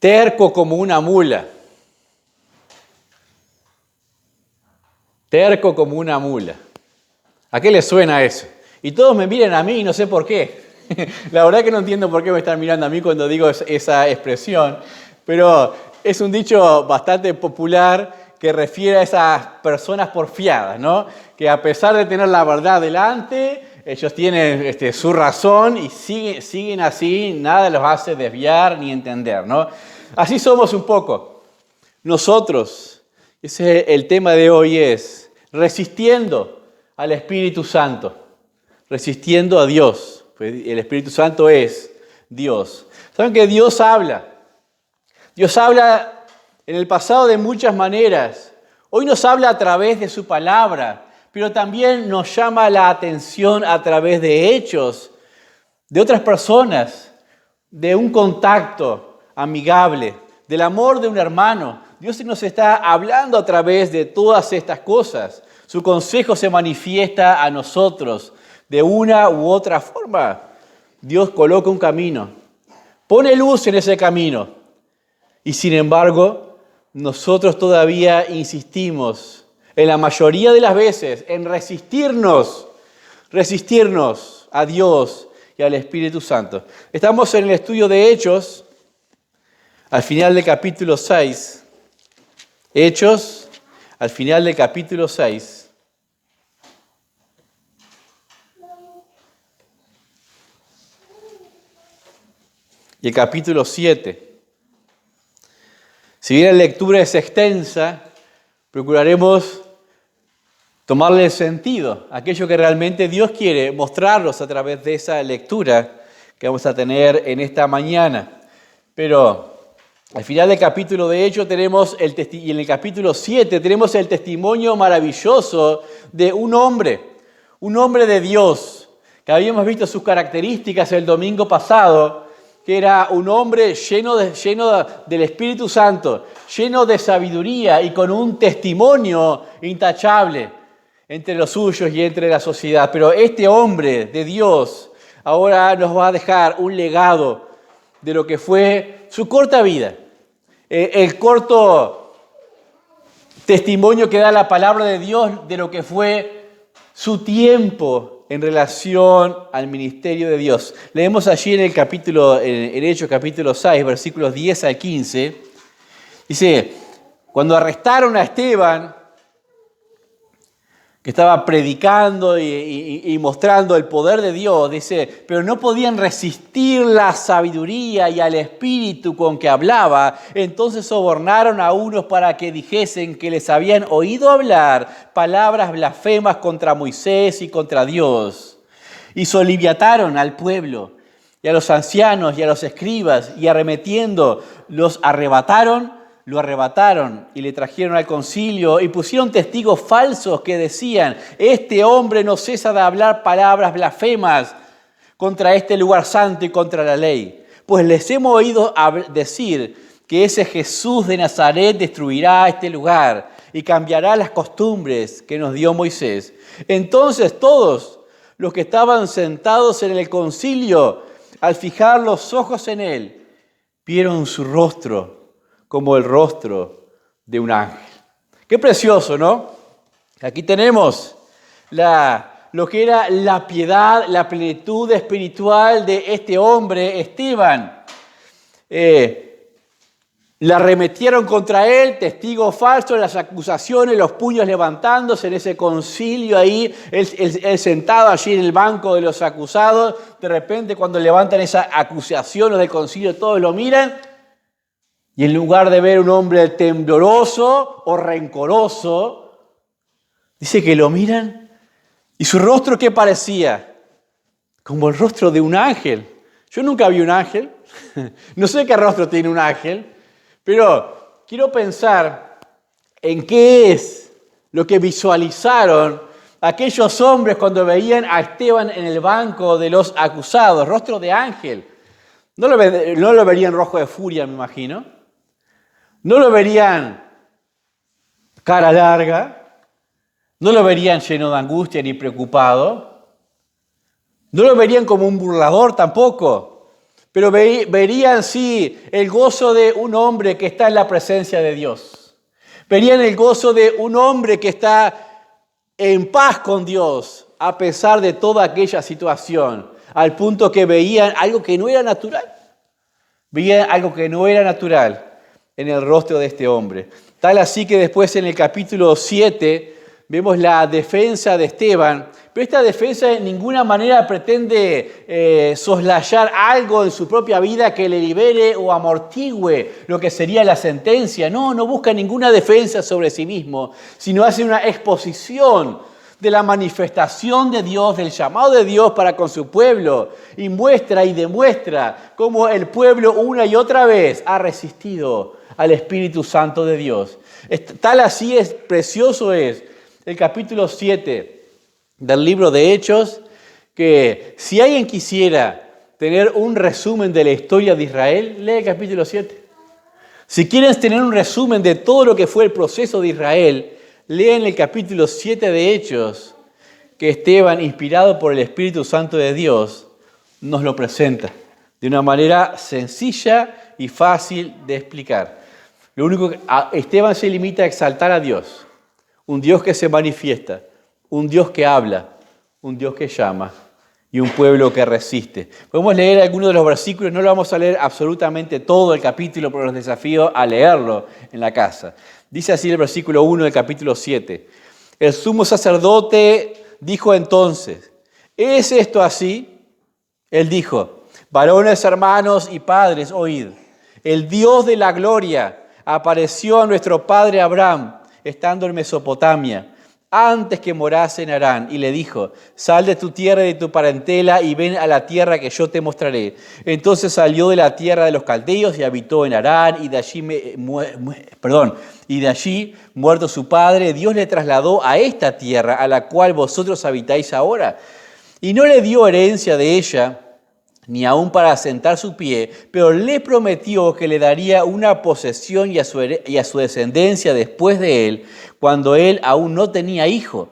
Terco como una mula. Terco como una mula. ¿A qué le suena eso? Y todos me miran a mí y no sé por qué. La verdad que no entiendo por qué me están mirando a mí cuando digo esa expresión, pero es un dicho bastante popular que refiere a esas personas porfiadas, ¿no? Que a pesar de tener la verdad delante, ellos tienen su razón y siguen así, nada los hace desviar ni entender, ¿no? Así somos un poco. Nosotros, el tema de hoy es resistiendo al Espíritu Santo, resistiendo a Dios. El Espíritu Santo es Dios. ¿Saben que Dios habla? Dios habla en el pasado de muchas maneras. Hoy nos habla a través de su palabra, pero también nos llama la atención a través de hechos, de otras personas, de un contacto amigable, del amor de un hermano. Dios nos está hablando a través de todas estas cosas. Su consejo se manifiesta a nosotros de una u otra forma. Dios coloca un camino, pone luz en ese camino. Y sin embargo, nosotros todavía insistimos, en la mayoría de las veces, en resistirnos a Dios y al Espíritu Santo. Estamos en el estudio de Hechos, al final del capítulo 6. Hechos, al final del capítulo 6. Y el capítulo 7. Si bien la lectura es extensa, procuraremos tomarle el sentido, aquello que realmente Dios quiere mostrarnos a través de esa lectura que vamos a tener en esta mañana. Pero al final del capítulo de Hechos y en el capítulo 7 tenemos el testimonio maravilloso de un hombre de Dios, que habíamos visto sus características el domingo pasado, que era un hombre lleno del Espíritu Santo, lleno de sabiduría y con un testimonio intachable entre los suyos y entre la sociedad. Pero este hombre de Dios ahora nos va a dejar un legado de lo que fue su corta vida, el corto testimonio que da la palabra de Dios de lo que fue su tiempo en relación al ministerio de Dios. Leemos allí en Hechos capítulo 6, versículos 10 al 15. Dice, cuando arrestaron a Esteban, que estaba predicando y mostrando el poder de Dios, dice, pero no podían resistir la sabiduría y al espíritu con que hablaba, entonces sobornaron a unos para que dijesen que les habían oído hablar palabras blasfemas contra Moisés y contra Dios. Y soliviataron al pueblo y a los ancianos y a los escribas, y arremetiendo lo arrebataron y le trajeron al concilio y pusieron testigos falsos que decían, este hombre no cesa de hablar palabras blasfemas contra este lugar santo y contra la ley. Pues les hemos oído decir que ese Jesús de Nazaret destruirá este lugar y cambiará las costumbres que nos dio Moisés. Entonces todos los que estaban sentados en el concilio, al fijar los ojos en él, vieron su rostro como el rostro de un ángel. Qué precioso, ¿no? Aquí tenemos lo que era la piedad, la plenitud espiritual de este hombre, Esteban. Le arremetieron contra él, testigos falsos, las acusaciones, los puños levantándose en ese concilio ahí, él sentado allí en el banco de los acusados. De repente, cuando levantan esa acusación del concilio, todos lo miran. Y en lugar de ver un hombre tembloroso o rencoroso, dice que lo miran y su rostro, ¿qué parecía? Como el rostro de un ángel. Yo nunca vi un ángel, no sé qué rostro tiene un ángel, pero quiero pensar en qué es lo que visualizaron aquellos hombres cuando veían a Esteban en el banco de los acusados, rostro de ángel. No lo verían rojo de furia, me imagino. No lo verían cara larga, no lo verían lleno de angustia ni preocupado, no lo verían como un burlador tampoco, pero verían sí el gozo de un hombre que está en la presencia de Dios. Verían el gozo de un hombre que está en paz con Dios a pesar de toda aquella situación, al punto que veían algo que no era natural. Veían algo que no era natural en el rostro de este hombre. Tal así que después en el capítulo 7 vemos la defensa de Esteban, pero esta defensa de ninguna manera pretende soslayar algo en su propia vida que le libere o amortigüe lo que sería la sentencia. No busca ninguna defensa sobre sí mismo, sino hace una exposición de la manifestación de Dios, del llamado de Dios para con su pueblo, y muestra y demuestra cómo el pueblo una y otra vez ha resistido al Espíritu Santo de Dios. Tal así es, precioso es el capítulo 7 del libro de Hechos, que si alguien quisiera tener un resumen de la historia de Israel, lee el capítulo 7. Si quieren tener un resumen de todo lo que fue el proceso de Israel, lean el capítulo 7 de Hechos, que Esteban, inspirado por el Espíritu Santo de Dios, nos lo presenta de una manera sencilla y fácil de explicar. Lo único que Esteban se limita a exaltar a Dios, un Dios que se manifiesta, un Dios que habla, un Dios que llama y un pueblo que resiste. Podemos leer algunos de los versículos, no lo vamos a leer absolutamente todo el capítulo, pero los desafío a leerlo en la casa. Dice así el versículo 1 del capítulo 7. El sumo sacerdote dijo entonces, ¿es esto así? Él dijo, varones, hermanos y padres, oíd. El Dios de la gloria apareció a nuestro padre Abraham, estando en Mesopotamia, antes que morase en Harán, y le dijo, sal de tu tierra y de tu parentela y ven a la tierra que yo te mostraré. Entonces salió de la tierra de los caldeos y habitó en Harán, y de allí, muerto su padre, Dios le trasladó a esta tierra a la cual vosotros habitáis ahora. Y no le dio herencia de ella, ni aún para asentar su pie, pero le prometió que le daría una posesión y a su descendencia después de él, cuando él aún no tenía hijo.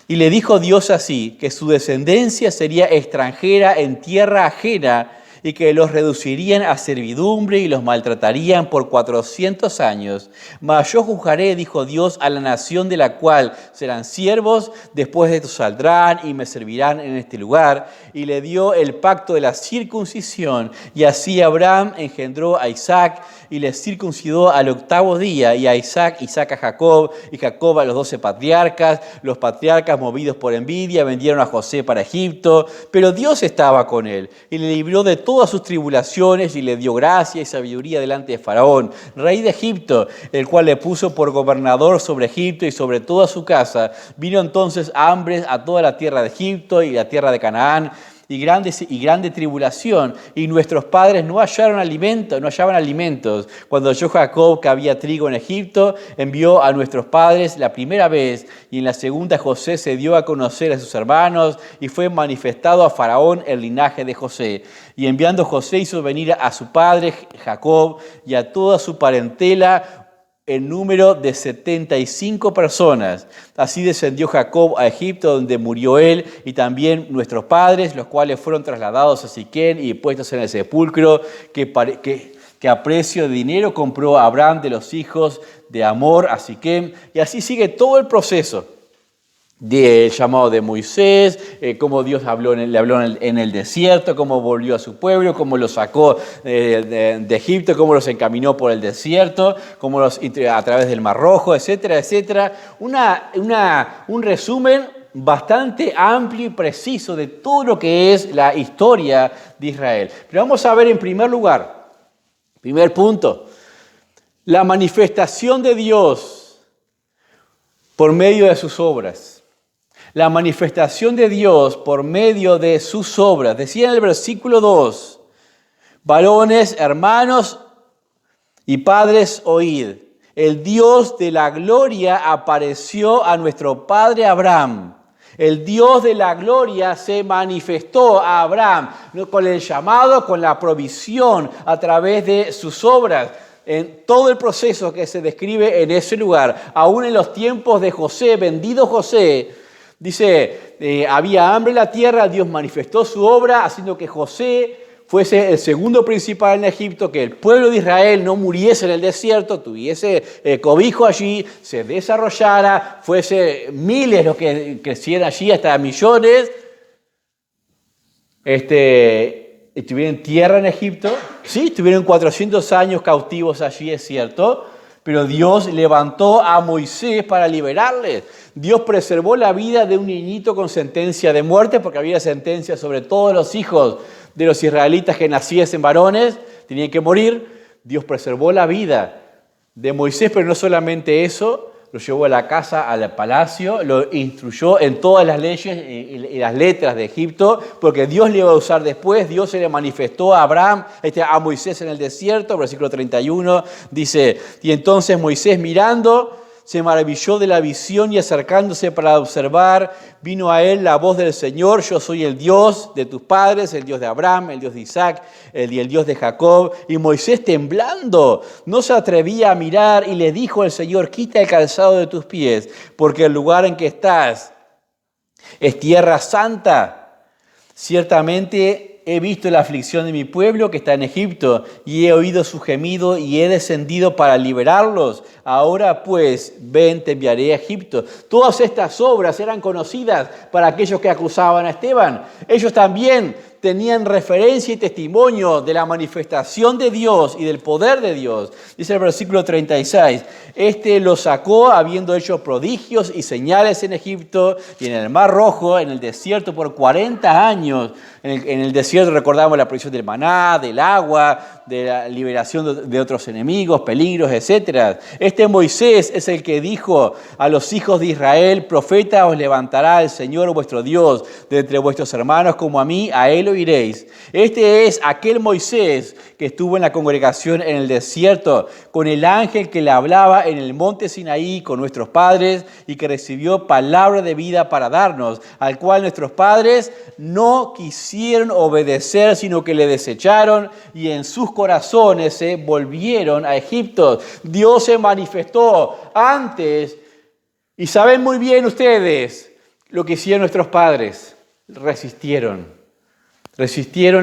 Y le dijo Dios así, que su descendencia sería extranjera en tierra ajena y que los reducirían a servidumbre y los maltratarían por 400 años. Mas yo juzgaré, dijo Dios, a la nación de la cual serán siervos, después de esto saldrán y me servirán en este lugar. Y le dio el pacto de la circuncisión, y así Abraham engendró a Isaac, y le circuncidó al 8º día, y a Isaac a Jacob, y Jacob a los 12 patriarcas. Los patriarcas, movidos por envidia, vendieron a José para Egipto, pero Dios estaba con él, y le libró de todas sus tribulaciones, y le dio gracia y sabiduría delante de Faraón, rey de Egipto, el cual le puso por gobernador sobre Egipto y sobre toda su casa. Vino entonces hambre a toda la tierra de Egipto y la tierra de Canaán, y grande tribulación, y nuestros padres no hallaban alimentos. Cuando oyó Jacob que había trigo en Egipto, envió a nuestros padres la primera vez, y en la segunda José se dio a conocer a sus hermanos, y fue manifestado a Faraón el linaje de José. Y enviando José hizo venir a su padre Jacob y a toda su parentela, en número de 75 personas. Así descendió Jacob a Egipto, donde murió él, y también nuestros padres, los cuales fueron trasladados a Siquén y puestos en el sepulcro que a precio de dinero compró a Abraham de los hijos de Amor a Siquén. Y así sigue todo el proceso del llamado de Moisés, cómo Dios le habló en el desierto, cómo volvió a su pueblo, cómo los sacó de Egipto, cómo los encaminó por el desierto, cómo a través del Mar Rojo, etcétera, etcétera. Un resumen bastante amplio y preciso de todo lo que es la historia de Israel. Pero vamos a ver en primer lugar, primer punto, la manifestación de Dios por medio de sus obras. La manifestación de Dios por medio de sus obras. Decía en el versículo 2, varones, hermanos y padres, oíd. El Dios de la gloria apareció a nuestro padre Abraham. El Dios de la gloria se manifestó a Abraham con el llamado, con la provisión a través de sus obras. En todo el proceso que se describe en ese lugar, aún en los tiempos de José, vendido José, dice, había hambre en la tierra, Dios manifestó su obra, haciendo que José fuese el segundo principal en Egipto, que el pueblo de Israel no muriese en el desierto, tuviese cobijo allí, se desarrollara, fuese miles los que crecieran allí, hasta millones, estuvieron en tierra en Egipto. Sí, estuvieron 400 años cautivos allí, es cierto, pero Dios levantó a Moisés para liberarles. Dios preservó la vida de un niñito con sentencia de muerte, porque había sentencia sobre todos los hijos de los israelitas que naciesen varones, tenían que morir. Dios preservó la vida de Moisés, pero no solamente eso, lo llevó a la casa, al palacio, lo instruyó en todas las leyes y las letras de Egipto, porque Dios le iba a usar después. Dios se le manifestó a Abraham, a Moisés en el desierto, versículo 31, dice, y entonces Moisés mirando, se maravilló de la visión y acercándose para observar, vino a él la voz del Señor, yo soy el Dios de tus padres, el Dios de Abraham, el Dios de Isaac y el Dios de Jacob. Y Moisés temblando no se atrevía a mirar y le dijo el Señor, quita el calzado de tus pies, porque el lugar en que estás es tierra santa. Ciertamente he visto la aflicción de mi pueblo que está en Egipto y he oído su gemido y he descendido para liberarlos. Ahora pues, ven, te enviaré a Egipto. Todas estas obras eran conocidas para aquellos que acusaban a Esteban. Ellos también tenían referencia y testimonio de la manifestación de Dios y del poder de Dios. Dice el versículo 36, los sacó habiendo hecho prodigios y señales en Egipto y en el Mar Rojo, en el desierto por 40 años. En el desierto recordamos la provisión del maná, del agua, de la liberación de otros enemigos, peligros, etc. Moisés es el que dijo a los hijos de Israel, profeta os levantará el Señor vuestro Dios de entre vuestros hermanos como a mí, a él oiréis. Este es aquel Moisés que estuvo en la congregación en el desierto con el ángel que le hablaba en el monte Sinaí con nuestros padres y que recibió palabra de vida para darnos, al cual nuestros padres no quisieron obedecer, sino que le desecharon y en sus corazones se volvieron a Egipto. Dios se manifestó antes y saben muy bien ustedes lo que hicieron nuestros padres. Resistieron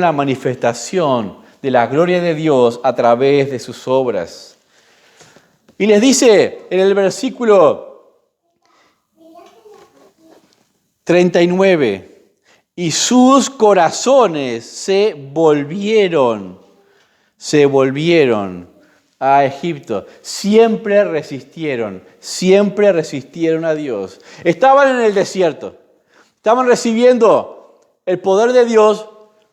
la manifestación de la gloria de Dios a través de sus obras. Y les dice en el versículo 39, y sus corazones se volvieron a Egipto. Siempre resistieron a Dios. Estaban en el desierto, estaban recibiendo el poder de Dios,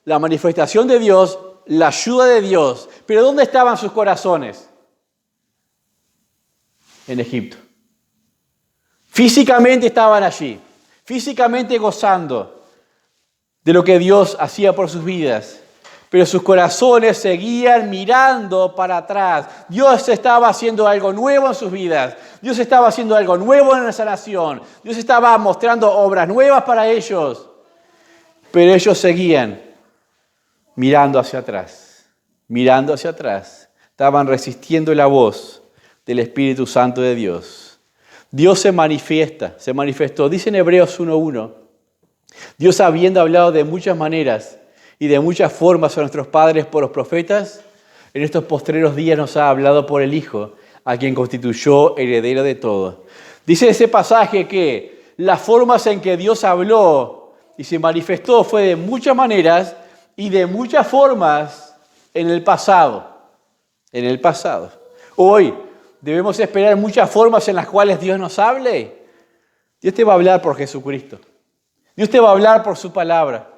la manifestación de Dios, la ayuda de Dios. Pero ¿dónde estaban sus corazones? En Egipto. Físicamente estaban allí, físicamente gozando de lo que Dios hacía por sus vidas, pero sus corazones seguían mirando para atrás. Dios estaba haciendo algo nuevo en sus vidas. Dios estaba haciendo algo nuevo en esa nación. Dios estaba mostrando obras nuevas para ellos, pero ellos seguían mirando hacia atrás. Estaban resistiendo la voz del Espíritu Santo de Dios. Dios se manifestó. Dice en Hebreos 1:1, Dios habiendo hablado de muchas maneras y de muchas formas a nuestros padres por los profetas, en estos postreros días nos ha hablado por el Hijo, a quien constituyó heredero de todo. Dice ese pasaje que las formas en que Dios habló y se manifestó fue de muchas maneras y de muchas formas en el pasado. Hoy debemos esperar muchas formas en las cuales Dios nos hable. Dios te va a hablar por Jesucristo. Dios te va a hablar por su palabra.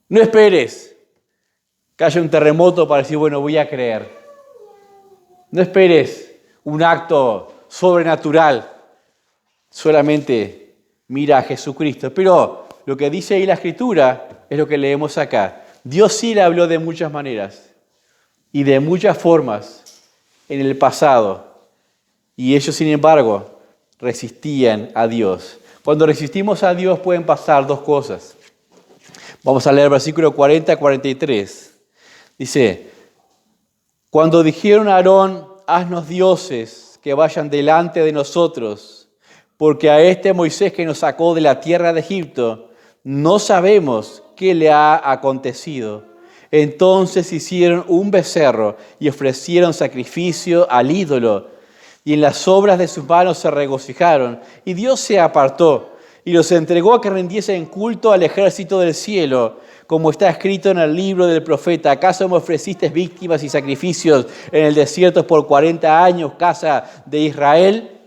No esperes que haya un terremoto para decir, bueno, voy a creer. No esperes un acto sobrenatural. Solamente mira a Jesucristo. Pero lo que dice ahí la Escritura es lo que leemos acá. Dios sí le habló de muchas maneras y de muchas formas en el pasado. Y ellos, sin embargo, resistían a Dios. Cuando resistimos a Dios pueden pasar dos cosas. Vamos a leer el versículo 40-43. Dice, cuando dijeron a Aarón, haznos dioses que vayan delante de nosotros, porque a este Moisés que nos sacó de la tierra de Egipto, no sabemos qué le ha acontecido. Entonces hicieron un becerro y ofrecieron sacrificio al ídolo. Y en las obras de sus manos se regocijaron. Y Dios se apartó y los entregó a que rindiesen culto al ejército del cielo, como está escrito en el libro del profeta. ¿Acaso me ofreciste víctimas y sacrificios en el desierto por 40 años, casa de Israel?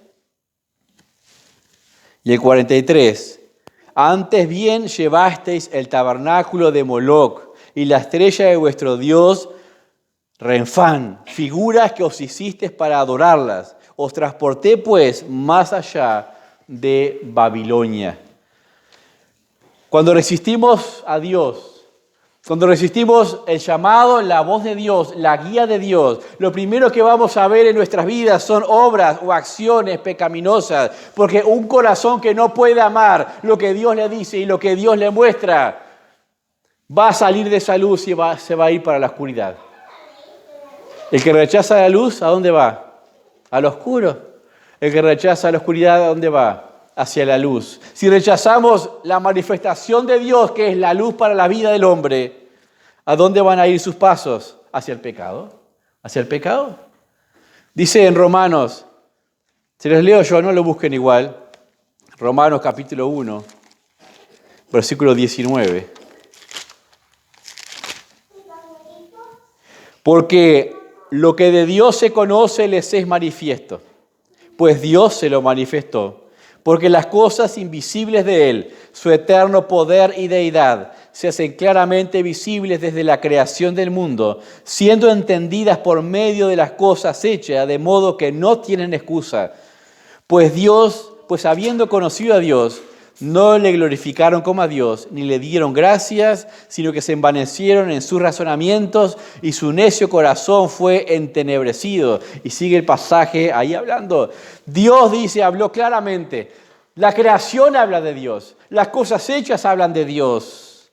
Y el 43. Antes bien llevasteis el tabernáculo de Moloc y la estrella de vuestro Dios, Renfán, figuras que os hicisteis para adorarlas. Os transporté pues más allá de Babilonia. Cuando resistimos a Dios, cuando resistimos el llamado, la voz de Dios, la guía de Dios, lo primero que vamos a ver en nuestras vidas son obras o acciones pecaminosas, porque un corazón que no puede amar lo que Dios le dice y lo que Dios le muestra, va a salir de esa luz y se va a ir para la oscuridad. El que rechaza la luz, ¿a dónde va? Al oscuro. El que rechaza la oscuridad, ¿a dónde va? Hacia la luz. Si rechazamos la manifestación de Dios, que es la luz para la vida del hombre, ¿a dónde van a ir sus pasos? Hacia el pecado. ¿Hacia el pecado? Dice en Romanos, se los leo yo, no lo busquen igual. Romanos capítulo 1, versículo 19. Porque lo que de Dios se conoce les es manifiesto, pues Dios se lo manifestó. Porque las cosas invisibles de Él, su eterno poder y deidad, se hacen claramente visibles desde la creación del mundo, siendo entendidas por medio de las cosas hechas, de modo que no tienen excusa. Pues habiendo conocido a Dios, no le glorificaron como a Dios, ni le dieron gracias, sino que se envanecieron en sus razonamientos y su necio corazón fue entenebrecido. Y sigue el pasaje ahí hablando. Dios habló claramente. La creación habla de Dios. Las cosas hechas hablan de Dios.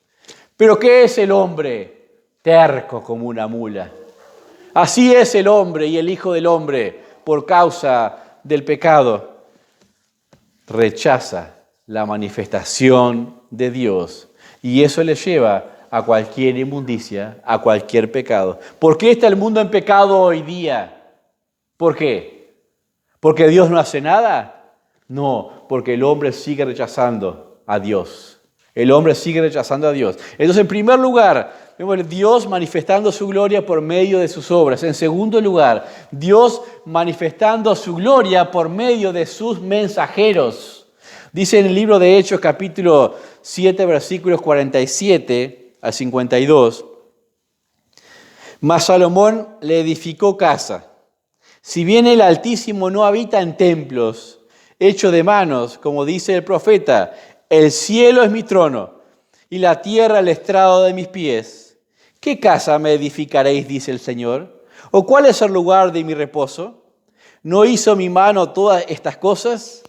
Pero ¿qué es el hombre? Terco como una mula. Así es el hombre y el Hijo del Hombre por causa del pecado. Rechaza la manifestación de Dios. Y eso le lleva a cualquier inmundicia, a cualquier pecado. ¿Por qué está el mundo en pecado hoy día? ¿Por qué? ¿Porque Dios no hace nada? No, porque el hombre sigue rechazando a Dios. El hombre sigue rechazando a Dios. Entonces, en primer lugar, vemos a Dios manifestando su gloria por medio de sus obras. En segundo lugar, Dios manifestando su gloria por medio de sus mensajeros. Dice en el libro de Hechos, capítulo 7, versículos 47 al 52, mas Salomón le edificó casa. Si bien el Altísimo no habita en templos hechos de manos, como dice el profeta, el cielo es mi trono y la tierra el estrado de mis pies. ¿Qué casa me edificaréis, dice el Señor? ¿O cuál es el lugar de mi reposo? ¿No hizo mi mano todas estas cosas?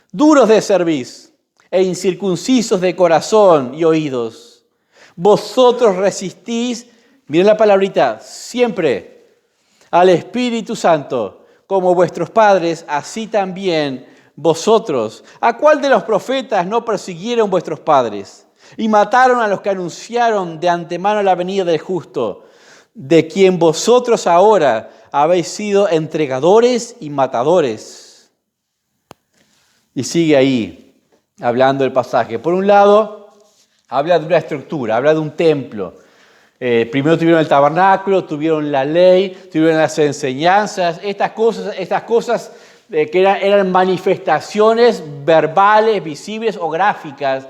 Duros de cerviz e incircuncisos de corazón y oídos. Vosotros resistís, miren la palabrita, siempre al Espíritu Santo, como vuestros padres, así también vosotros. ¿A cuál de los profetas no persiguieron vuestros padres? Y mataron a los que anunciaron de antemano la venida del justo, de quien vosotros ahora habéis sido entregadores y matadores. Y sigue ahí, hablando el pasaje. Por un lado, habla de una estructura, habla de un templo. Primero tuvieron el tabernáculo, tuvieron la ley, tuvieron las enseñanzas. Estas cosas que eran manifestaciones verbales, visibles o gráficas.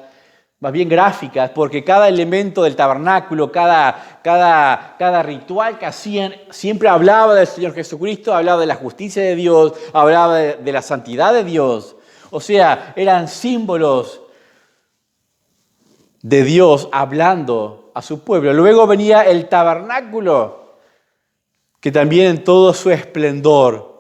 Más bien gráficas, porque cada elemento del tabernáculo, cada ritual que hacían, siempre hablaba del Señor Jesucristo, hablaba de la justicia de Dios, hablaba de la santidad de Dios. O sea, eran símbolos de Dios hablando a su pueblo. Luego venía el tabernáculo, que también en todo su esplendor,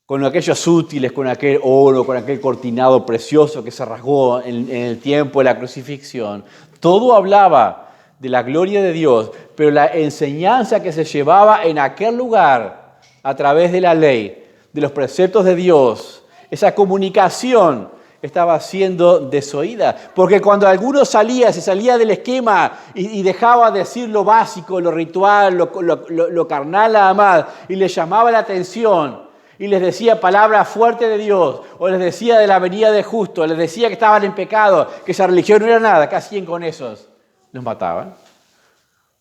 con aquellos útiles, con aquel oro, con aquel cortinado precioso que se rasgó en el tiempo de la crucifixión, todo hablaba de la gloria de Dios, pero la enseñanza que se llevaba en aquel lugar a través de la ley, de los preceptos de Dios, esa comunicación estaba siendo desoída. Porque cuando alguno se salía del esquema y dejaba de decir lo básico, lo ritual, lo carnal nada más, y les llamaba la atención, y les decía palabras fuertes de Dios, o les decía de la venida de justo, les decía que estaban en pecado, que esa religión no era nada, ¿qué hacían con esos? Los mataban.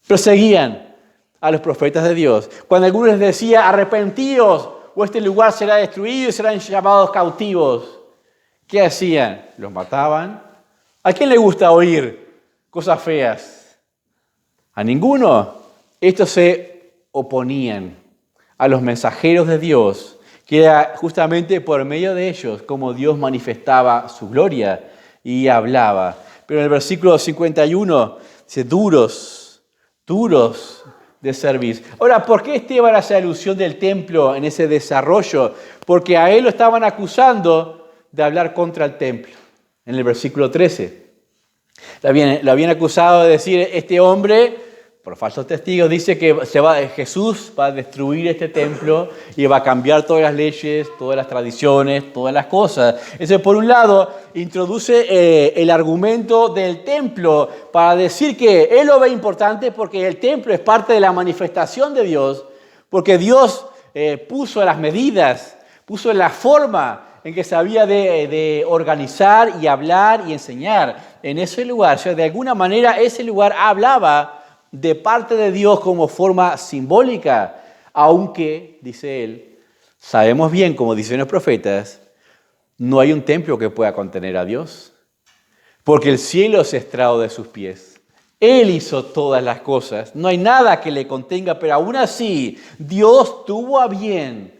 Perseguían a los profetas de Dios. Cuando alguno les decía, arrepentíos, o este lugar será destruido y serán llamados cautivos, ¿qué hacían? Los mataban. ¿A quién le gusta oír cosas feas? ¿A ninguno? Estos se oponían a los mensajeros de Dios, que era justamente por medio de ellos como Dios manifestaba su gloria y hablaba. Pero en el versículo 51 dice, duros de servir. Ahora, ¿por qué Esteban hace alusión del templo en ese desarrollo? Porque a él lo estaban acusando de hablar contra el templo. En el versículo 13. Lo habían acusado de decir, este hombre, por falsos testigos, dice que Jesús va a destruir este templo y va a cambiar todas las leyes, todas las tradiciones, todas las cosas. Entonces, por un lado, introduce el argumento del templo para decir que él lo ve importante porque el templo es parte de la manifestación de Dios, porque Dios puso las medidas, puso la forma en que se había de organizar y hablar y enseñar en ese lugar. O sea, de alguna manera ese lugar hablaba de parte de Dios como forma simbólica, aunque, dice él, sabemos bien, como dicen los profetas, no hay un templo que pueda contener a Dios, porque el cielo es estrado de sus pies. Él hizo todas las cosas, no hay nada que le contenga, pero aún así Dios tuvo a bien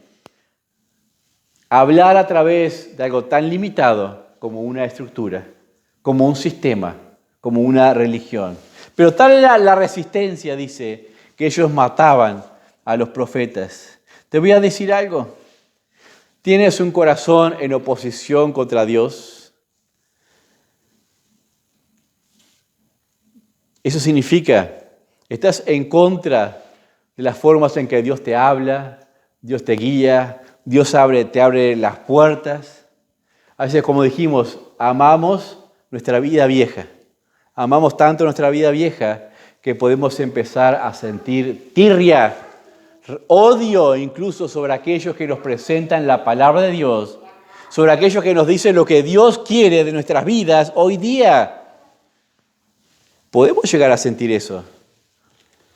hablar a través de algo tan limitado como una estructura, como un sistema, como una religión. Pero tal era la resistencia, dice, que ellos mataban a los profetas. Te voy a decir algo. ¿Tienes un corazón en oposición contra Dios? Eso significa, estás en contra de las formas en que Dios te habla, Dios te guía, Dios te abre las puertas. A veces, como dijimos, amamos nuestra vida vieja. Amamos tanto nuestra vida vieja que podemos empezar a sentir tirria, odio incluso sobre aquellos que nos presentan la palabra de Dios, sobre aquellos que nos dicen lo que Dios quiere de nuestras vidas hoy día. Podemos llegar a sentir eso.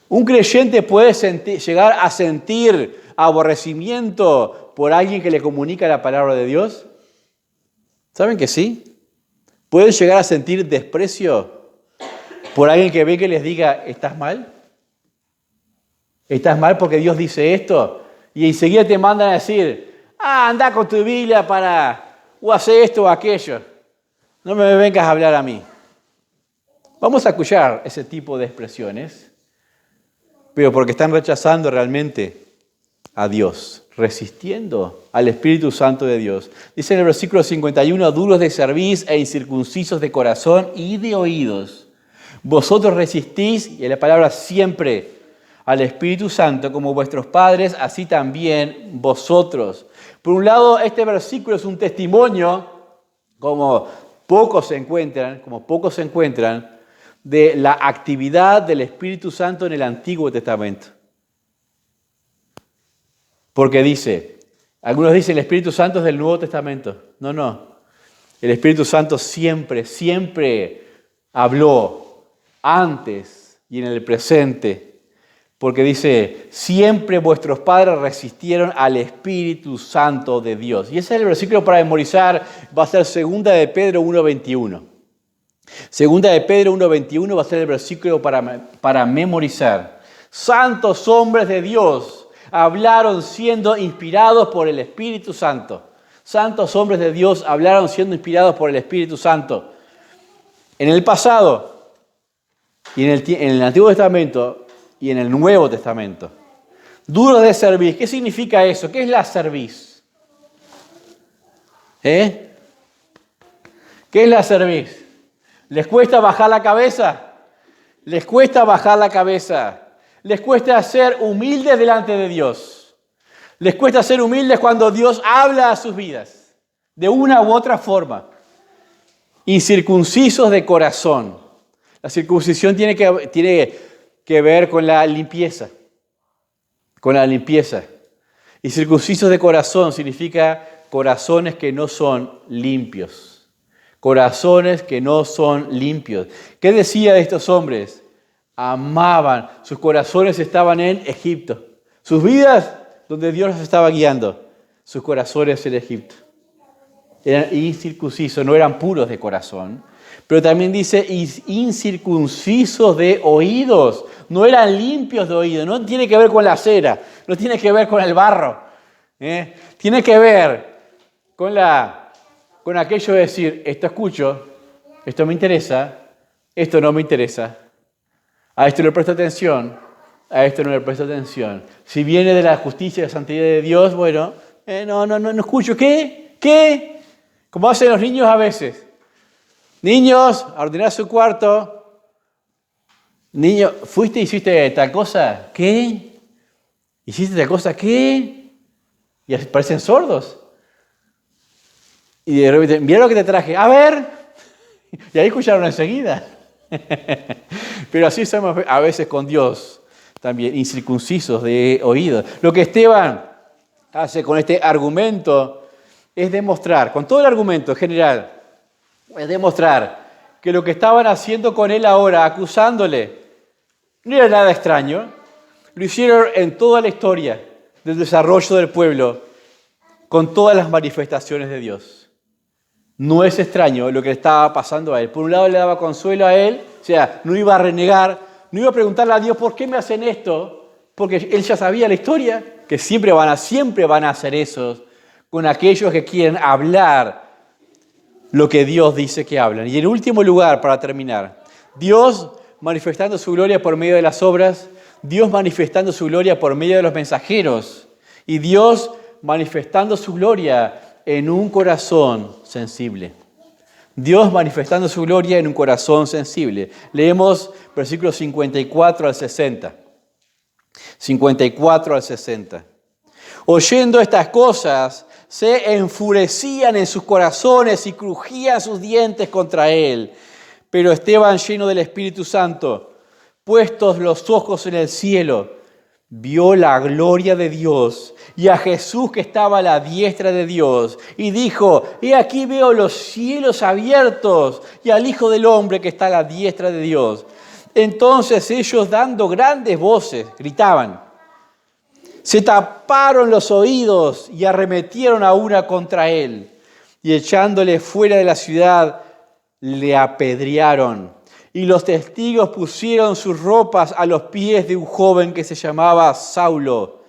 Un creyente puede llegar a sentir aborrecimiento por alguien que le comunica la palabra de Dios. ¿Saben que sí? ¿Pueden llegar a sentir desprecio por alguien que ve que les diga, ¿estás mal? ¿Estás mal porque Dios dice esto? Y enseguida te mandan a decir, anda con tu Biblia o hace esto o aquello. No me vengas a hablar a mí. Vamos a escuchar ese tipo de expresiones, pero porque están rechazando realmente a Dios, resistiendo al Espíritu Santo de Dios. Dice en el versículo 51, duros de cerviz e incircuncisos de corazón y de oídos. Vosotros resistís, y la palabra siempre, al Espíritu Santo, como vuestros padres, así también vosotros. Por un lado, este versículo es un testimonio, como pocos se encuentran, de la actividad del Espíritu Santo en el Antiguo Testamento. Porque dice, algunos dicen el Espíritu Santo es del Nuevo Testamento. No. El Espíritu Santo siempre habló antes y en el presente. Porque dice, siempre vuestros padres resistieron al Espíritu Santo de Dios. Y ese es el versículo para memorizar, va a ser 2 de Pedro 1:21. 2 de Pedro 1:21 va a ser el versículo para memorizar. Santos hombres de Dios hablaron siendo inspirados por el Espíritu Santo. Santos hombres de Dios hablaron siendo inspirados por el Espíritu Santo. En el pasado, y en el Antiguo Testamento, y en el Nuevo Testamento. Duros de cerviz. ¿Qué significa eso? ¿Qué es la cerviz? ¿Qué es la cerviz? ¿Les cuesta bajar la cabeza? ¿Les cuesta bajar la cabeza? ¿Les cuesta ser humildes delante de Dios? ¿Les cuesta ser humildes cuando Dios habla a sus vidas? De una u otra forma. Incircuncisos de corazón. La circuncisión tiene que ver con la limpieza. Con la limpieza. Y circuncisos de corazón significa corazones que no son limpios. Corazones que no son limpios. ¿Qué decía de estos hombres? Amaban, sus corazones estaban en Egipto. Sus vidas donde Dios los estaba guiando. Sus corazones en Egipto. Eran incircuncisos, no eran puros de corazón. Pero también dice incircuncisos de oídos. No eran limpios de oídos. No tiene que ver con la cera. No tiene que ver con el barro. Tiene que ver con aquello de decir, esto escucho, esto me interesa, esto no me interesa. A esto le presto atención, a esto no le presto atención. Si viene de la justicia y la santidad de Dios, bueno, no escucho. ¿Qué? Como hacen los niños a veces. Niños, a ordenar su cuarto. Niño, ¿fuiste y hiciste tal cosa? ¿Qué? ¿Hiciste tal cosa? ¿Qué? Y parecen sordos. Y de repente, mira lo que te traje. A ver. Y ahí escucharon enseguida. Pero así somos a veces con Dios también, incircuncisos de oído. Lo que Esteban hace con este argumento es demostrar, con todo el argumento en general, es demostrar que lo que estaban haciendo con él ahora, acusándole, no era nada extraño. Lo hicieron en toda la historia del desarrollo del pueblo, con todas las manifestaciones de Dios. No es extraño lo que le estaba pasando a él. Por un lado le daba consuelo a él, o sea, no iba a renegar, no iba a preguntarle a Dios, ¿por qué me hacen esto? Porque él ya sabía la historia, que siempre van a hacer eso con aquellos que quieren hablar lo que Dios dice que hablan. Y en último lugar, para terminar, Dios manifestando su gloria por medio de las obras, Dios manifestando su gloria por medio de los mensajeros, y Dios manifestando su gloria en un corazón sensible. Dios manifestando su gloria en un corazón sensible. Leemos versículos 54 al 60. 54 al 60. Oyendo estas cosas, se enfurecían en sus corazones y crujían sus dientes contra él. Pero Esteban, lleno del Espíritu Santo, puestos los ojos en el cielo, vio la gloria de Dios y a Jesús que estaba a la diestra de Dios, y dijo, he aquí veo los cielos abiertos y al Hijo del Hombre que está a la diestra de Dios. Entonces ellos, dando grandes voces, gritaban, se taparon los oídos y arremetieron a una contra él, y echándole fuera de la ciudad, le apedrearon. Y los testigos pusieron sus ropas a los pies de un joven que se llamaba Saulo,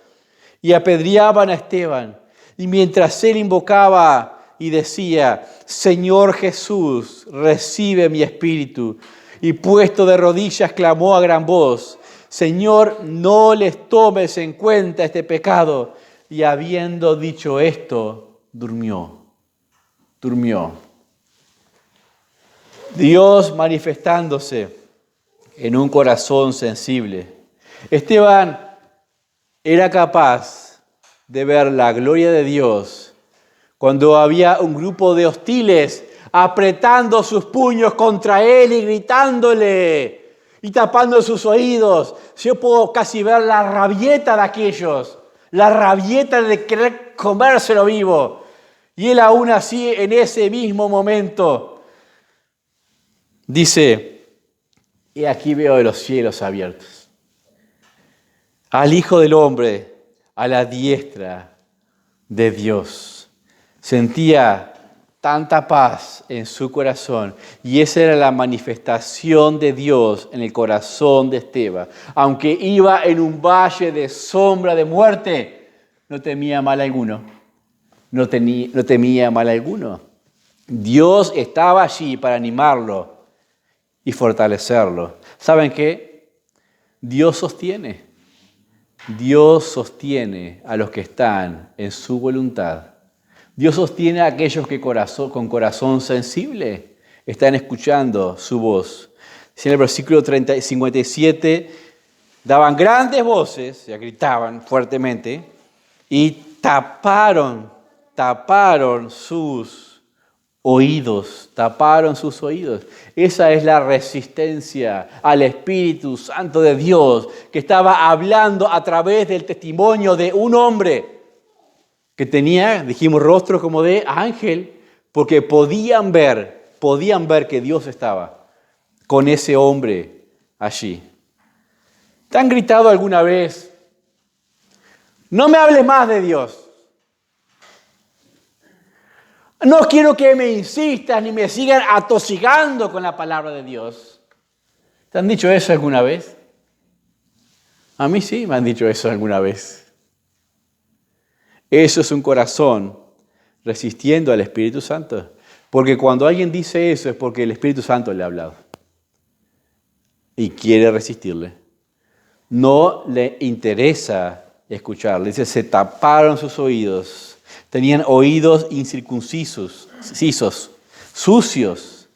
y apedreaban a Esteban. Y mientras él invocaba y decía, Señor Jesús, recibe mi espíritu, y puesto de rodillas clamó a gran voz, Señor, no les tomes en cuenta este pecado. Y habiendo dicho esto, durmió. Dios manifestándose en un corazón sensible. Esteban era capaz de ver la gloria de Dios cuando había un grupo de hostiles apretando sus puños contra él y gritándole y tapando sus oídos. Yo puedo casi ver la rabieta de aquellos, la rabieta de querer comérselo vivo. Y él aún así, en ese mismo momento, dice, y aquí veo los cielos abiertos, al Hijo del Hombre a la diestra de Dios. Sentía tanta paz en su corazón, y esa era la manifestación de Dios en el corazón de Esteban. Aunque iba en un valle de sombra de muerte, no temía mal alguno. No temía mal alguno. Dios estaba allí para animarlo y fortalecerlo. ¿Saben qué? Dios sostiene a los que están en su voluntad. Dios sostiene a aquellos que con corazón sensible están escuchando su voz. Dice en el versículo 57, daban grandes voces, ya gritaban fuertemente, y taparon sus oídos, taparon sus oídos. Esa es la resistencia al Espíritu Santo de Dios, que estaba hablando a través del testimonio de un hombre que tenía, dijimos, rostro como de ángel, porque podían ver que Dios estaba con ese hombre allí. ¿Te han gritado alguna vez: no me hables más de Dios? No quiero que me insistas ni me sigan atosigando con la palabra de Dios. ¿Te han dicho eso alguna vez? A mí sí me han dicho eso alguna vez. Eso es un corazón resistiendo al Espíritu Santo. Porque cuando alguien dice eso es porque el Espíritu Santo le ha hablado. Y quiere resistirle. No le interesa escucharle. Dice, se taparon sus oídos. Tenían oídos incircuncisos, sucios.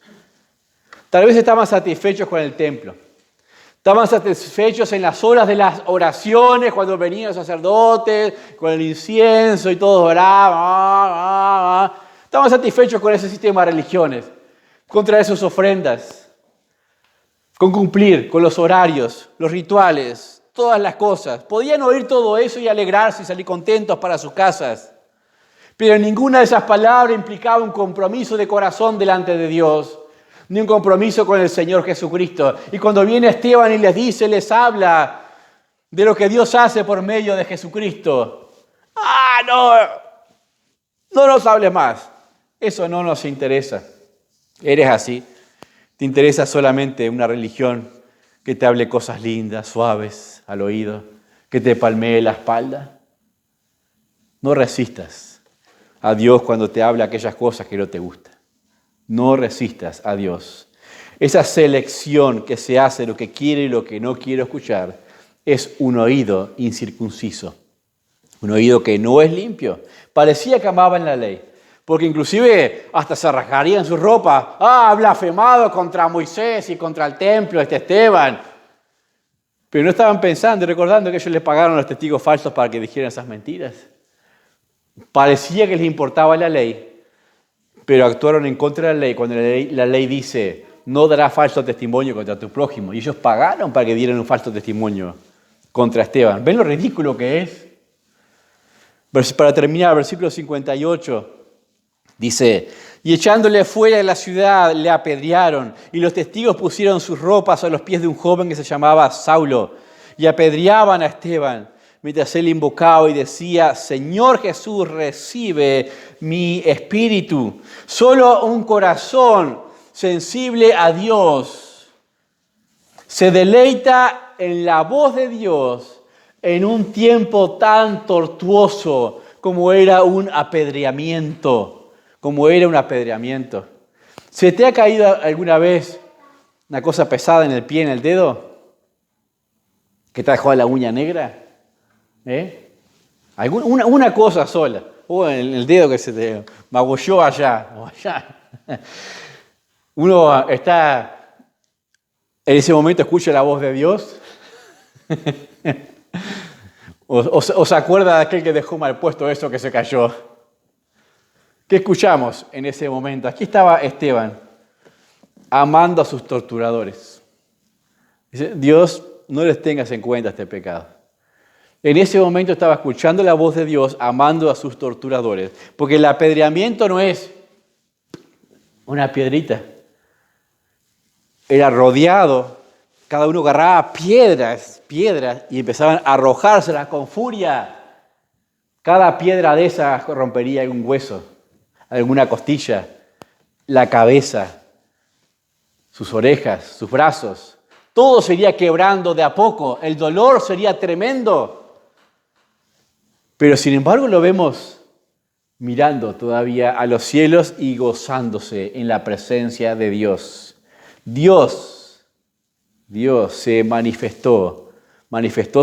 Tal vez estaban satisfechos con el templo. Estaban satisfechos en las horas de las oraciones, cuando venían los sacerdotes, con el incienso y todos oraban. Estaban satisfechos con ese sistema de religiones, con traer sus ofrendas, con cumplir con los horarios, los rituales, todas las cosas. Podían oír todo eso y alegrarse y salir contentos para sus casas. Pero ninguna de esas palabras implicaba un compromiso de corazón delante de Dios, ni un compromiso con el Señor Jesucristo. Y cuando viene Esteban y les dice, les habla de lo que Dios hace por medio de Jesucristo. No nos hables más. Eso no nos interesa. Eres así. Te interesa solamente una religión que te hable cosas lindas, suaves al oído, que te palmee la espalda. No resistas a Dios cuando te habla aquellas cosas que no te gustan. No resistas a Dios. Esa selección que se hace, lo que quiere y lo que no quiere escuchar, es un oído incircunciso. Un oído que no es limpio. Parecía que amaban la ley, porque inclusive hasta se rasgarían su ropa. Blasfemado contra Moisés y contra el templo, Esteban. Pero no estaban pensando y recordando que ellos les pagaron a los testigos falsos para que dijeran esas mentiras. Parecía que les importaba la ley, pero actuaron en contra de la ley cuando la ley dice, no darás falso testimonio contra tu prójimo. Y ellos pagaron para que dieran un falso testimonio contra Esteban. ¿Ven lo ridículo que es? Para terminar, versículo 58 dice, y echándole fuera de la ciudad le apedrearon, y los testigos pusieron sus ropas a los pies de un joven que se llamaba Saulo, y apedreaban a Esteban, mientras él invocaba y decía, Señor Jesús, recibe mi espíritu. Solo un corazón sensible a Dios se deleita en la voz de Dios en un tiempo tan tortuoso como era un apedreamiento. ¿Se te ha caído alguna vez una cosa pesada en el pie, en el dedo? ¿Que te ha dejado la uña negra? Una cosa sola. En el dedo que se te magulló allá. Uno está, en ese momento escucha la voz de Dios. o se acuerda de aquel que dejó mal puesto eso que se cayó. ¿Qué escuchamos en ese momento? Aquí estaba Esteban, amando a sus torturadores. Dice, Dios, no les tengas en cuenta este pecado. En ese momento estaba escuchando la voz de Dios, amando a sus torturadores. Porque el apedreamiento no es una piedrita. Era rodeado, cada uno agarraba piedras, y empezaban a arrojárselas con furia. Cada piedra de esas rompería algún hueso, alguna costilla, la cabeza, sus orejas, sus brazos. Todo se iría quebrando de a poco. El dolor sería tremendo. Pero sin embargo lo vemos mirando todavía a los cielos y gozándose en la presencia de Dios. Dios se manifestó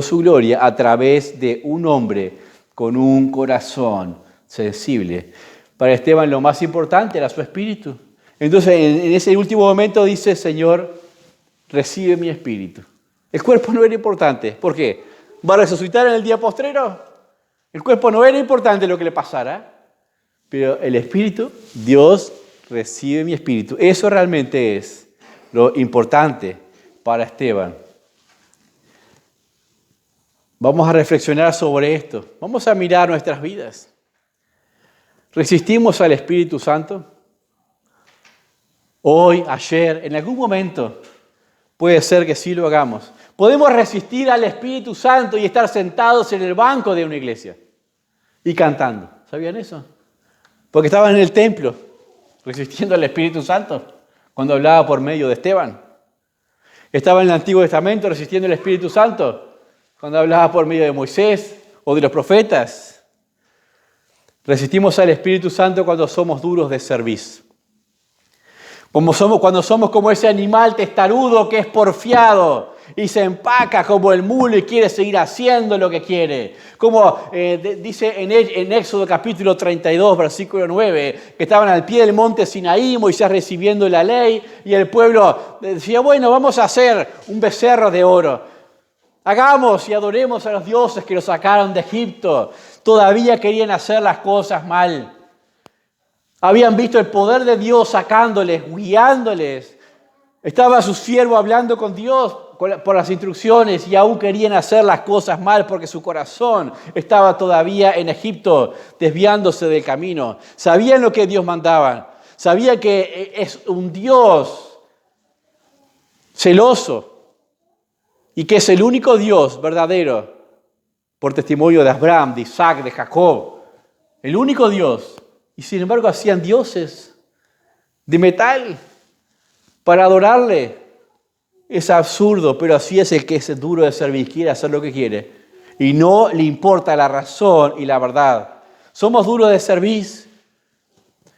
su gloria a través de un hombre con un corazón sensible. Para Esteban lo más importante era su espíritu. Entonces en ese último momento dice, Señor, recibe mi espíritu. El cuerpo no era importante. ¿Por qué? ¿Va a resucitar en el día postrero? El cuerpo no era importante lo que le pasara, pero el espíritu, Dios recibe mi espíritu. Eso realmente es lo importante para Esteban. Vamos a reflexionar sobre esto. Vamos a mirar nuestras vidas. ¿Resistimos al Espíritu Santo? Hoy, ayer, en algún momento, puede ser que sí lo hagamos. Podemos resistir al Espíritu Santo y estar sentados en el banco de una iglesia y cantando. ¿Sabían eso? Porque estaban en el templo resistiendo al Espíritu Santo cuando hablaba por medio de Esteban. Estaba en el Antiguo Testamento resistiendo al Espíritu Santo cuando hablaba por medio de Moisés o de los profetas. Resistimos al Espíritu Santo cuando somos duros de cerviz. Cuando somos como ese animal testarudo que es porfiado y se empaca como el mulo y quiere seguir haciendo lo que quiere. Como dice en Éxodo capítulo 32, versículo 9, que estaban al pie del monte Sinaí, Moisés recibiendo la ley, y el pueblo decía, bueno, vamos a hacer un becerro de oro. Hagamos y adoremos a los dioses que los sacaron de Egipto. Todavía querían hacer las cosas mal. Habían visto el poder de Dios sacándoles, guiándoles. Estaba su siervo hablando con Dios por las instrucciones y aún querían hacer las cosas mal porque su corazón estaba todavía en Egipto, desviándose del camino. Sabían lo que Dios mandaba. Sabían que es un Dios celoso y que es el único Dios verdadero, por testimonio de Abraham, de Isaac, de Jacob. El único Dios. Y sin embargo hacían dioses de metal para adorarle. Es absurdo, pero así es el que es duro de servir, quiere hacer lo que quiere. Y no le importa la razón y la verdad. Somos duros de servir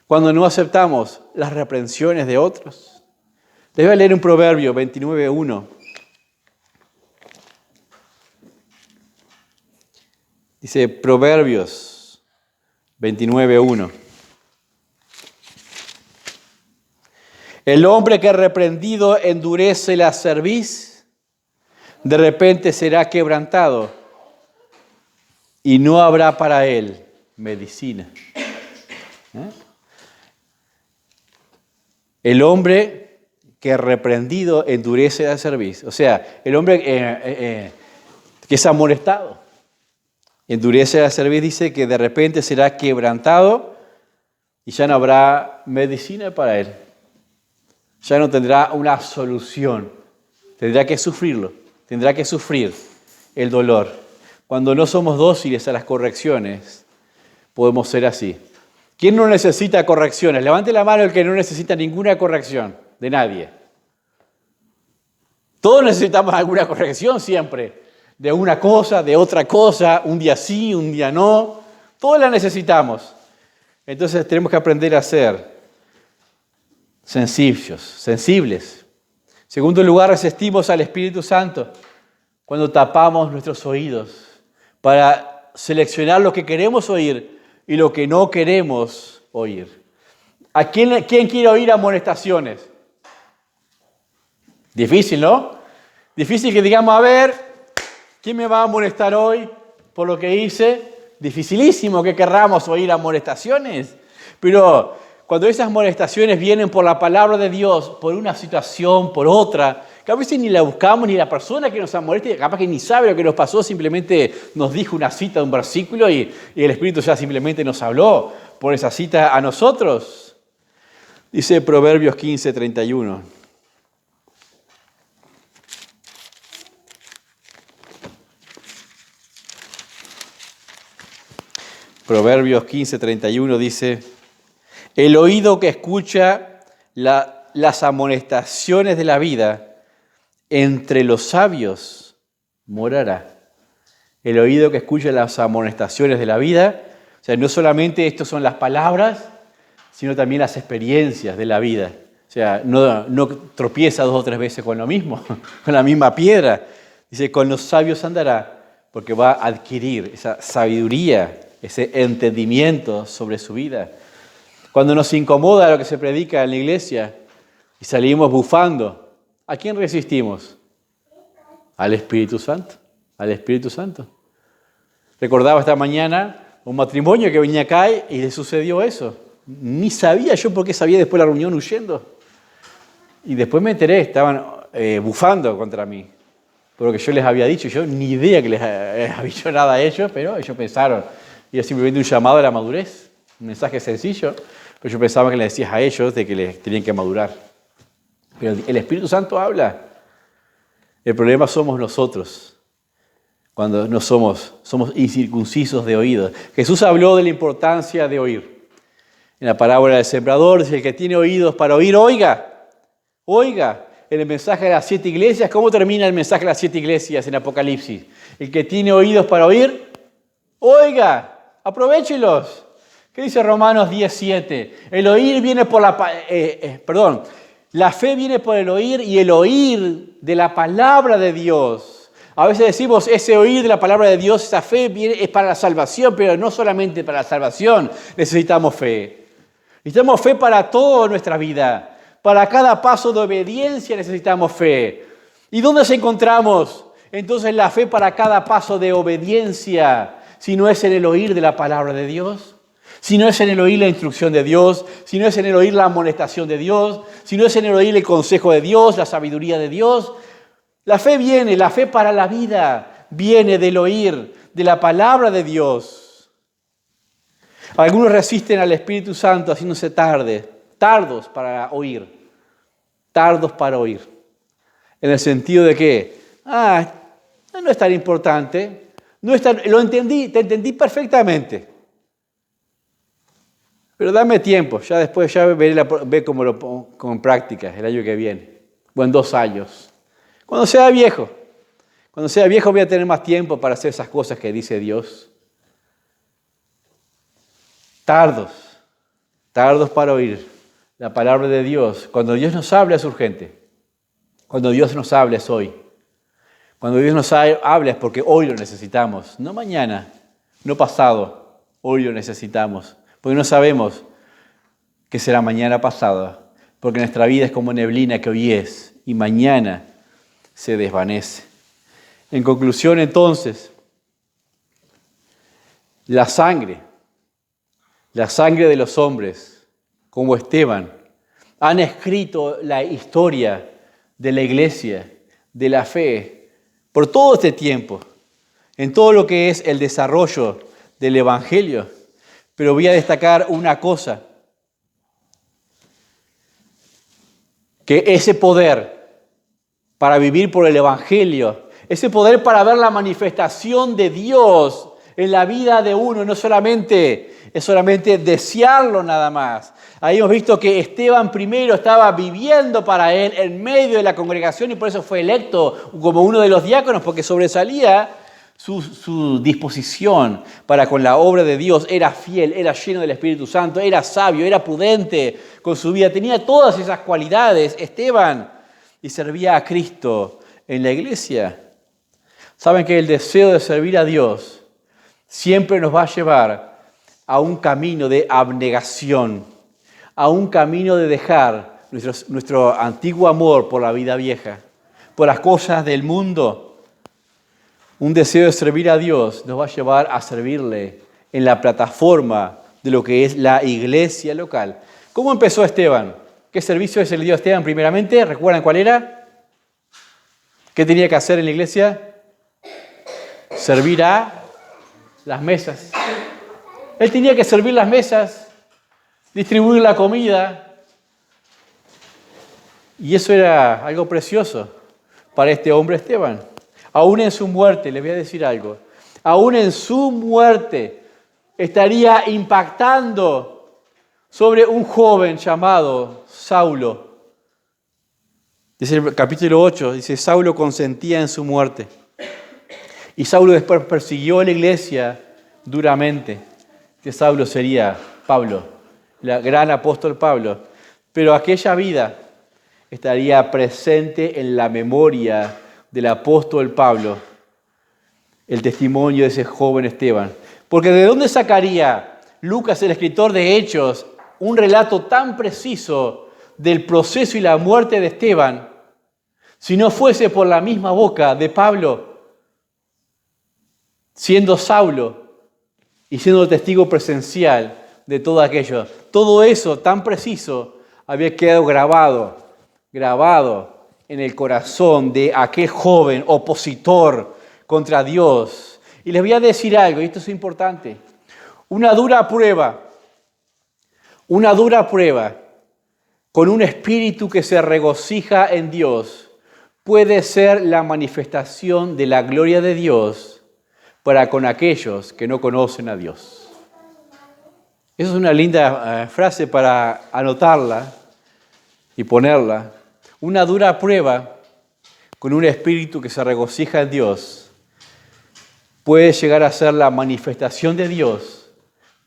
cuando no aceptamos las reprensiones de otros. Les voy a leer un Proverbio 29:1. Dice Proverbios 29:1. El hombre que reprendido endurece la cerviz, de repente será quebrantado y no habrá para él medicina. El hombre que reprendido endurece la cerviz, o sea, el hombre que es amonestado, endurece la cerviz, dice que de repente será quebrantado y ya no habrá medicina para él. Ya no tendrá una solución. Tendrá que sufrirlo. Tendrá que sufrir el dolor. Cuando no somos dóciles a las correcciones, podemos ser así. ¿Quién no necesita correcciones? Levante la mano el que no necesita ninguna corrección, de nadie. Todos necesitamos alguna corrección siempre. De una cosa, de otra cosa, un día sí, un día no. Todos la necesitamos. Entonces tenemos que aprender a ser sensibles. En segundo lugar, resistimos al Espíritu Santo cuando tapamos nuestros oídos para seleccionar lo que queremos oír y lo que no queremos oír. ¿A quién quiere oír amonestaciones? Difícil, ¿no? Difícil que digamos, a ver, ¿quién me va a amonestar hoy por lo que hice? Dificilísimo que querramos oír amonestaciones, pero cuando esas amonestaciones vienen por la palabra de Dios, por una situación, por otra, que a veces ni la buscamos, ni la persona que nos amonesta, capaz que ni sabe lo que nos pasó, simplemente nos dijo una cita de un versículo y el Espíritu ya simplemente nos habló por esa cita a nosotros. Dice Proverbios 15:31. Proverbios 15:31 dice: el oído que escucha las amonestaciones de la vida, entre los sabios morará. El oído que escucha las amonestaciones de la vida, o sea, no solamente estas son las palabras, sino también las experiencias de la vida. O sea, no tropieza 2 o 3 veces con lo mismo, con la misma piedra. Dice, con los sabios andará, porque va a adquirir esa sabiduría, ese entendimiento sobre su vida. Cuando nos incomoda lo que se predica en la iglesia y salimos bufando, ¿a quién resistimos? Al Espíritu Santo. Al Espíritu Santo. Recordaba esta mañana un matrimonio que venía acá y le sucedió eso. Ni sabía yo por qué sabía después de la reunión huyendo. Y después me enteré, estaban bufando contra mí. Por lo que yo les había dicho, yo ni idea que les había dicho nada a ellos, pero ellos pensaron. Y era simplemente un llamado a la madurez, un mensaje sencillo, pero yo pensaba que les decías a ellos de que les tenían que madurar. Pero el Espíritu Santo habla. El problema somos nosotros, cuando no somos incircuncisos de oído. Jesús habló de la importancia de oír. En la parábola del sembrador dice, el que tiene oídos para oír, oiga. Oiga. En el mensaje de las 7 iglesias, ¿cómo termina el mensaje de las 7 iglesias en Apocalipsis? El que tiene oídos para oír, oiga, aprovéchelos. ¿Qué dice Romanos 10:7? El oír viene por la fe viene por el oír y el oír de la palabra de Dios. A veces decimos, ese oír de la palabra de Dios, esa fe es para la salvación, pero no solamente para la salvación necesitamos fe. Necesitamos fe para toda nuestra vida. Para cada paso de obediencia necesitamos fe. ¿Y dónde nos encontramos entonces la fe para cada paso de obediencia? Si no es en el oír de la palabra de Dios, si no es en el oír la instrucción de Dios, si no es en el oír la amonestación de Dios, si no es en el oír el consejo de Dios, la sabiduría de Dios. La fe para la vida viene del oír de la palabra de Dios. Algunos resisten al Espíritu Santo haciéndose tardos para oír. Tardos para oír. En el sentido de que, no es tan importante, te entendí perfectamente. Pero dame tiempo, después veré cómo lo pongo en práctica el año que viene, o en 2 años. Cuando sea viejo voy a tener más tiempo para hacer esas cosas que dice Dios. Tardos para oír la palabra de Dios. Cuando Dios nos habla es urgente. Cuando Dios nos habla es hoy. Cuando Dios nos habla es porque hoy lo necesitamos. No mañana, no pasado. Hoy lo necesitamos. Porque no sabemos qué será mañana pasado. Porque nuestra vida es como neblina que hoy es y mañana se desvanece. En conclusión, entonces, la sangre de los hombres, como Esteban, han escrito la historia de la iglesia, de la fe, por todo este tiempo, en todo lo que es el desarrollo del Evangelio. Pero voy a destacar una cosa, que ese poder para vivir por el Evangelio, ese poder para ver la manifestación de Dios en la vida de uno, es solamente desearlo nada más. Ahí hemos visto que Esteban primero estaba viviendo para él en medio de la congregación y por eso fue electo como uno de los diáconos, porque sobresalía su disposición para con la obra de Dios. Era fiel, era lleno del Espíritu Santo, era sabio, era prudente con su vida. Tenía todas esas cualidades, Esteban, y servía a Cristo en la iglesia. Saben que el deseo de servir a Dios siempre nos va a llevar a un camino de abnegación, a un camino de dejar nuestro antiguo amor por la vida vieja, por las cosas del mundo. Un deseo de servir a Dios nos va a llevar a servirle en la plataforma de lo que es la iglesia local. ¿Cómo empezó Esteban? ¿Qué servicio se le dio a Esteban primeramente? ¿Recuerdan cuál era? ¿Qué tenía que hacer en la iglesia? Servir a las mesas. Él tenía que servir las mesas, distribuir la comida. Y eso era algo precioso para este hombre Esteban. Aún en su muerte, les voy a decir algo, aún en su muerte estaría impactando sobre un joven llamado Saulo. Dice el capítulo 8, dice, Saulo consentía en su muerte. Y Saulo después persiguió a la iglesia duramente. Que Saulo sería Pablo, el gran apóstol Pablo. Pero aquella vida estaría presente en la memoria del apóstol Pablo, el testimonio de ese joven Esteban. Porque ¿de dónde sacaría Lucas, el escritor de Hechos, un relato tan preciso del proceso y la muerte de Esteban, si no fuese por la misma boca de Pablo, siendo Saulo y siendo testigo presencial de todo aquello. Todo eso tan preciso había quedado grabado en el corazón de aquel joven opositor contra Dios. Y les voy a decir algo, y esto es importante. Una dura prueba con un espíritu que se regocija en Dios puede ser la manifestación de la gloria de Dios para con aquellos que no conocen a Dios. Esa es una linda frase para anotarla y ponerla. Una dura prueba con un espíritu que se regocija en Dios puede llegar a ser la manifestación de Dios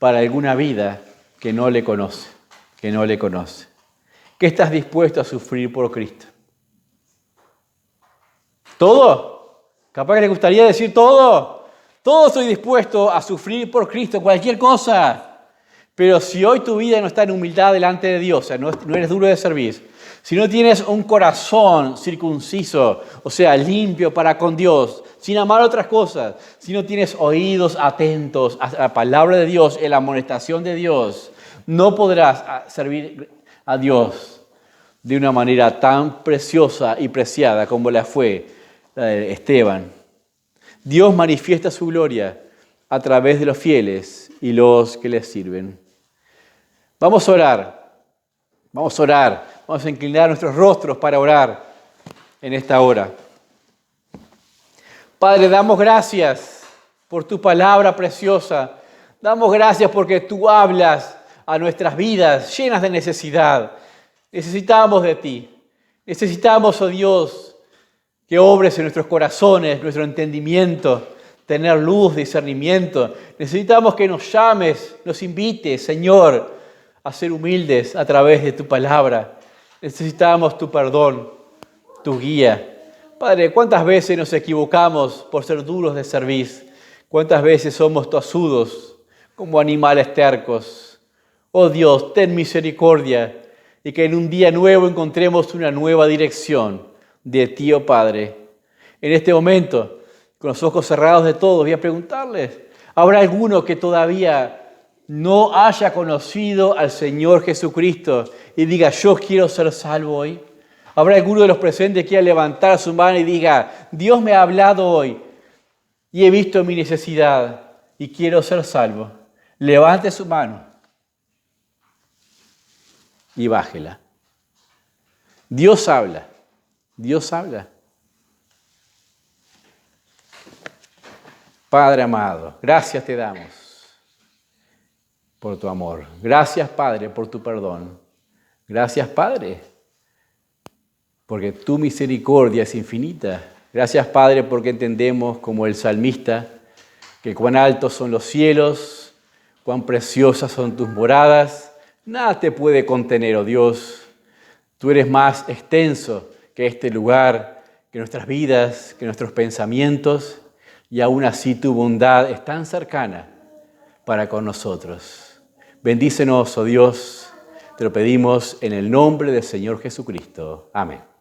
para alguna vida que no le conoce, ¿Qué estás dispuesto a sufrir por Cristo? ¿Todo? ¿Capaz que le gustaría decir todo? Todo estoy dispuesto a sufrir por Cristo, cualquier cosa. Pero si hoy tu vida no está en humildad delante de Dios, o sea, no eres duro de servir, si no tienes un corazón circunciso, o sea, limpio para con Dios, sin amar otras cosas, si no tienes oídos atentos a la palabra de Dios, a la amonestación de Dios, no podrás servir a Dios de una manera tan preciosa y preciada como la fue la de Esteban. Dios manifiesta su gloria a través de los fieles y los que les sirven. Vamos a orar, vamos a inclinar nuestros rostros para orar en esta hora. Padre, damos gracias por tu palabra preciosa, damos gracias porque tú hablas a nuestras vidas llenas de necesidad. Necesitamos de ti, necesitamos, oh Dios, que obres en nuestros corazones, nuestro entendimiento, tener luz, discernimiento. Necesitamos que nos llames, nos invites, Señor, a ser humildes a través de tu palabra. Necesitamos tu perdón, tu guía. Padre, ¿cuántas veces nos equivocamos por ser duros de servir? ¿Cuántas veces somos tosudos como animales tercos? Oh Dios, ten misericordia y que en un día nuevo encontremos una nueva dirección de ti, oh Padre. En este momento, con los ojos cerrados de todos, voy a preguntarles, ¿habrá alguno que todavía no haya conocido al Señor Jesucristo y diga, yo quiero ser salvo hoy? ¿Habrá alguno de los presentes que quiera levantar su mano y diga, Dios me ha hablado hoy y he visto mi necesidad y quiero ser salvo? Levante su mano y bájela. Dios habla. Dios habla. Padre amado, gracias te damos por tu amor. Gracias, Padre, por tu perdón. Gracias, Padre, porque tu misericordia es infinita. Gracias, Padre, porque entendemos como el salmista que cuán altos son los cielos, cuán preciosas son tus moradas. Nada te puede contener, oh Dios. Tú eres más extenso que este lugar, que nuestras vidas, que nuestros pensamientos, y aún así tu bondad es tan cercana para con nosotros. Bendícenos, oh Dios, te lo pedimos en el nombre del Señor Jesucristo. Amén.